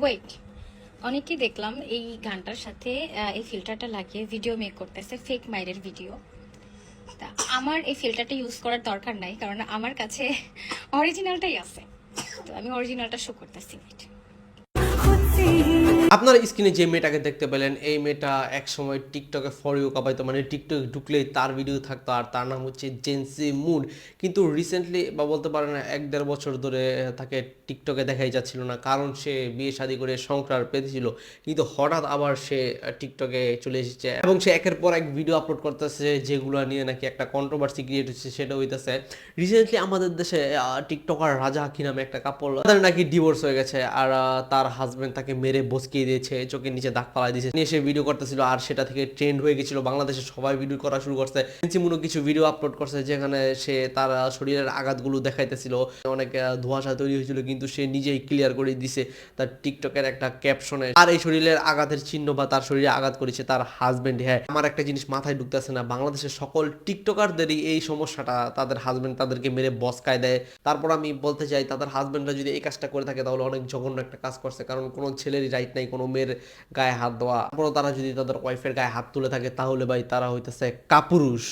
Wait, অনেকেই দেখলাম এই গানটার সাথে এই ফিল্টারটা লাগিয়ে ভিডিও মেক করতেছে, ফেক মাইরের ভিডিও। তা আমার এই ফিল্টারটা ইউজ করার দরকার নাই, কারণ আমার কাছে অরিজিনালটাই আছে। তো আমি অরিজিনালটা শো করতেছি। আপনার স্ক্রিনে যে মেয়েটাকে দেখতে পেলেন, এই মেয়েটা একসময় টিকটকে ফর ইউ কাঁপাইতো, মানে টিকটকে ঢুকলেই তার ভিডিও থাকতো, আর তার নাম হচ্ছে জেন্সি মুন। কিন্তু রিসেন্টলি বা বলতে পারেন 1-1.5 বছর ধরে তাকে টিকটকে দেখাই যাচ্ছিল না, কারণ সে বিয়ে শাদী করে সংসার পেতেছিল। কিন্তু হঠাৎ আবার সে টিকটকে চলে এসেছে এবং সে একের পর এক ভিডিও আপলোড করতেছে, যেগুলো নিয়ে নাকি একটা কন্ট্রোভার্সি ক্রিয়েট হচ্ছে। সেটা হইতেছে রিসেন্টলি আমাদের দেশে টিকটকার রাজা হাকি নামে একটা কাপল, তাদের নাকি ডিভোর্স হয়ে গেছে, আর তার হাজবেন্ড তাকে মেরে বসকিয়ে দিয়েছে, চোখের নিচে দাগ পালাই দিয়েছে, নিয়ে সে ভিডিও করতেছিল, আর সেটা থেকে ট্রেন্ড হয়ে গেছিল। বাংলাদেশে সবাই ভিডিও করা শুরু করছে। চিমুনো কিছু ভিডিও আপলোড করছে যেখানে সে তার শরীরের আঘাতগুলো দেখাইতেছিল, অনেক ধোঁয়াশা তৈরি হয়েছিল, কিন্তু সে নিজেই ক্লিয়ার করে দিছে তার টিকটকের একটা ক্যাপশনে। আর এই শরীরের আঘাতের চিহ্ন বা তার শরীরে আঘাত করেছে তার হাজবেন্ড। হ্যাঁ, আমার একটা জিনিস মাথায় ঢুকতেছে না, বাংলাদেশের সকল টিকটকারদেরই এই সমস্যাটা, তাদের হাজবেন্ড তাদেরকে মেরে বসকায় দেয়। তারপর আমি বলতে চাই, তাদের হাজবেন্ডরা যদি এই কাজটা করে থাকে তাহলে অনেক জঘন্য একটা কাজ করছে, কারণ কোনো ছেলেরই রাইট নাই কোনো মেয়ের গায়ে হাত দেওয়া। তারপরও তারা যদি তাদের ওয়াইফের গায়ে হাত তুলে থাকে তাহলে ভাই তারা হইতেছে কাপুরুষ।